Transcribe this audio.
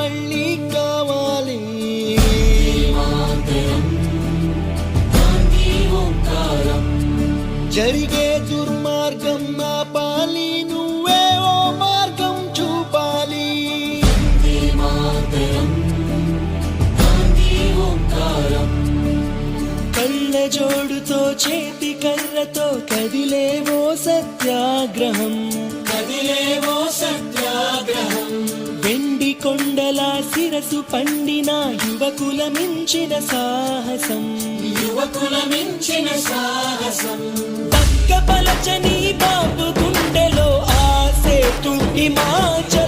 మళ్ళీ కావాలి. జరిగే దుర్మార్గం ఆపాలి, నువ్వే ఓ మార్గం చూపాలి. కళ్ళ జోడుతో చేతి కర్రతో కదిలేవో సత్యాగ్రహం, కదిలేవో సత్యాగ్రహం. వెండి కొండల శిరసు పండిన యువకుల మించిన సాహసం, యువకుల మించిన సాహసం. పక్క పలచని బాబు గుండెలో ఆసేతు హిమాచల్